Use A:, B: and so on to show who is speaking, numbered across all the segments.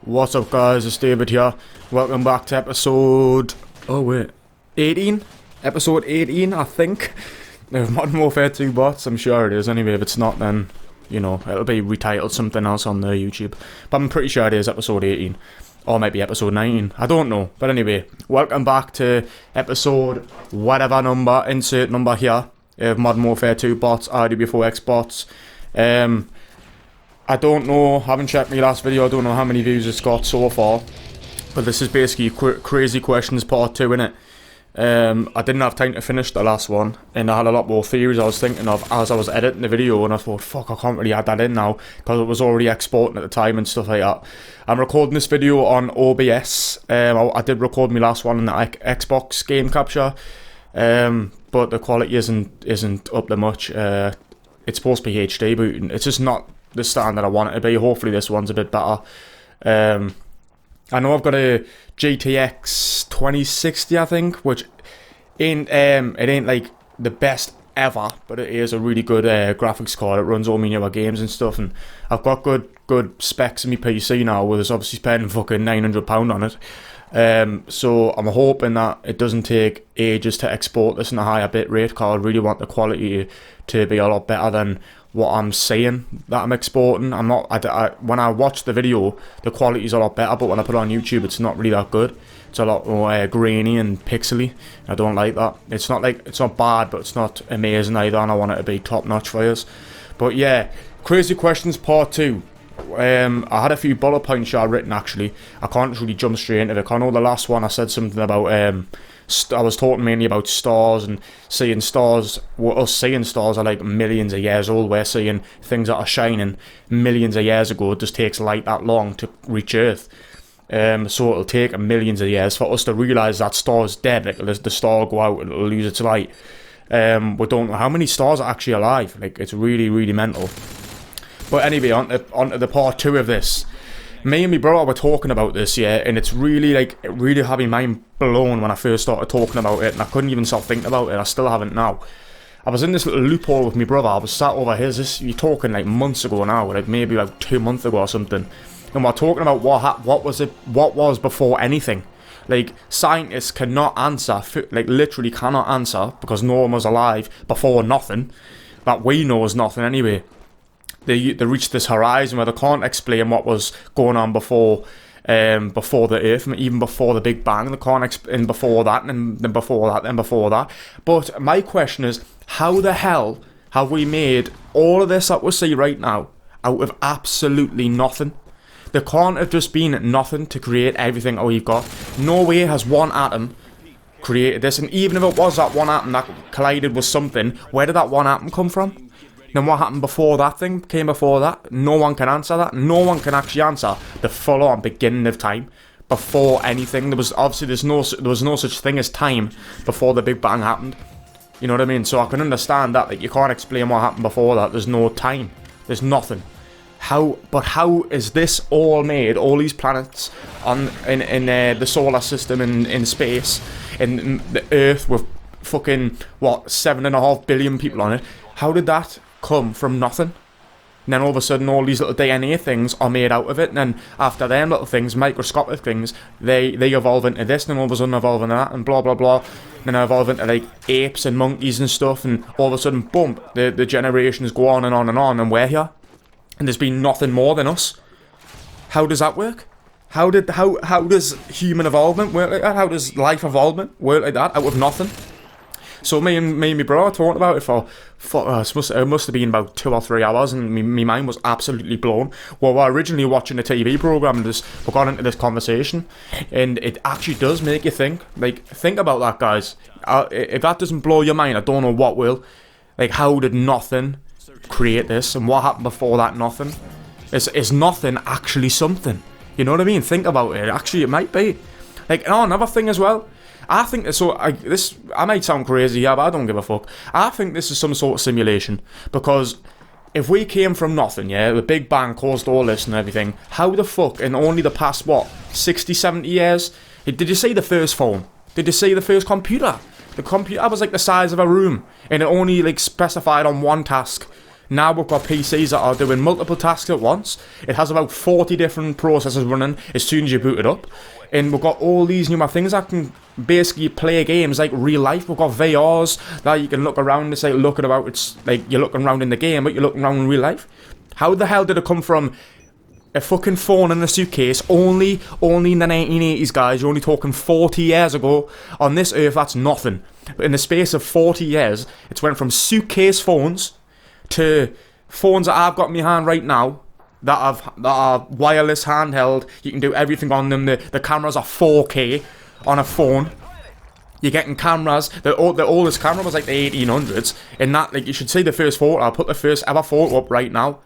A: What's up, guys? It's David here. Welcome back to episode... 18? Episode 18, I think, of Modern Warfare 2 bots. I'm sure it is. Anyway, if it's not, then, you know, it'll be retitled something else on the YouTube. But I'm pretty sure it is episode 18. Or maybe episode 19. I don't know. But anyway, welcome back to episode whatever number, insert number here, of Modern Warfare 2 bots, RW4X bots. I don't know, haven't checked my last video, I don't know how many views it's got so far. But this is basically crazy questions part 2, innit? I didn't have time to finish the last one, and I had a lot more theories I was thinking of as I was editing the video, and I thought, fuck, I can't really add that in now, because it was already exporting at the time and stuff like that. I'm recording this video on OBS. I did record my last one in the Xbox game capture, but the quality isn't up to much. It's supposed to be HD, but it's just not the standard I want it to be. Hopefully this one's a bit better. I know I've got a GTX 2060, I think, which ain't it ain't like the best ever, but it is a really good graphics card. It runs all my newer games and stuff, and I've got good specs in my PC now, where there's obviously spending fucking £900 on it. So I'm hoping that it doesn't take ages to export this in a higher bit rate, because I really want the quality to be a lot better than what I'm saying that I'm exporting. When I watch the video, the quality's a lot better, but when I put it on YouTube, it's not really that good. It's a lot more grainy and pixely. I don't like that. It's not bad, but it's not amazing either, and I want it to be top notch for us. But yeah, crazy questions part 2. I had a few bullet points here written, actually. I can't really jump straight into it. I know the last one I said something about I was talking mainly about stars and seeing stars. Well, us seeing stars are like millions of years old. We're seeing things that are shining millions of years ago. It just takes light that long to reach Earth. So it'll take millions of years for us to realise that star's dead. Like, the star will go out and it'll lose its light. We don't know how many stars are actually alive. Like, it's really, really mental. But anyway, onto the part 2 of this. Me and my brother were talking about this, yeah, and it's really, like, it really had my mind blown when I first started talking about it, and I couldn't even stop thinking about it. I still haven't now. I was in this little loophole with my brother. I was sat over here. You're talking like months ago now, like maybe like 2 months ago or something, and we're talking about what was before anything. Like, scientists cannot answer, like literally cannot answer, because no one was alive before nothing. That we know is nothing anyway. They reached this horizon where they can't explain what was going on before the Earth, even before the Big Bang. They can't explain before that, and then before that, and before that. But my question is, how the hell have we made all of this that we see right now out of absolutely nothing? There can't have just been nothing to create everything that we've got. No way has one atom created this, and even if it was that one atom that collided with something, where did that one atom come from? Then what happened before that thing came before that? No one can answer that. No one can actually answer the full-on beginning of time before anything. There was no such thing as time before the Big Bang happened. You know what I mean? So I can understand that. Like, you can't explain what happened before that. There's no time. There's nothing. But how is this all made? All these planets in the solar system, in space, in the Earth with fucking 7.5 billion people on it. How did that come from nothing? And then all of a sudden all these little DNA things are made out of it, and then after them little things, microscopic things, they evolve into this, and then all of a sudden evolve into that, and blah blah blah, and then evolve into like apes and monkeys and stuff, and all of a sudden boom, the generations go on and on and on, and we're here, and there's been nothing more than us. How does that work? How does human evolvement work like that? How does life evolvement work like that, out of nothing? So me and my brother talked about it for it must have been about 2 or 3 hours, and my mind was absolutely blown. Well, we were originally watching a TV program, and we got into this conversation, and it actually does make you think. Like, think about that, guys. If that doesn't blow your mind, I don't know what will. Like, how did nothing create this, and what happened before that nothing? Is nothing actually something? You know what I mean? Think about it. Actually, it might be. Like, another thing as well. I think I might sound crazy, yeah, but I don't give a fuck. I think this is some sort of simulation, because if we came from nothing, yeah, the Big Bang caused all this and everything, how the fuck in only the past, 60, 70 years, did you see the first phone? Did you see the first computer? The computer was like the size of a room, and it only like specified on one task. Now we've got PCs that are doing multiple tasks at once. It has about 40 different processes running as soon as you boot it up. And we've got all these new things that can basically play games like real life. We've got VRs that you can look around. It's like looking about. It's like you're looking around in the game, but you're looking around in real life. How the hell did it come from a fucking phone in a suitcase only in the 1980s, guys? You're only talking 40 years ago. On this earth, that's nothing. But in the space of 40 years, it's went from suitcase phones to phones that I've got in my hand right now that are wireless, handheld. You can do everything on them. The cameras are 4K on a phone. You're getting cameras. The oldest camera was like the 1800s. And that, like, you should see the first photo. I'll put the first ever photo up right now.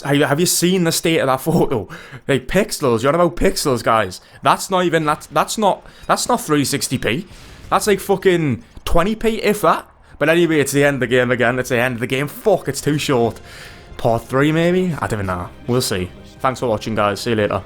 A: Have you seen the state of that photo? Like, pixels. You're on about pixels, guys. That's not 360p. That's like fucking 20p, if that. But anyway, it's the end of the game again. It's the end of the game. Fuck, it's too short. Part 3, maybe? I don't know. We'll see. Thanks for watching, guys. See you later.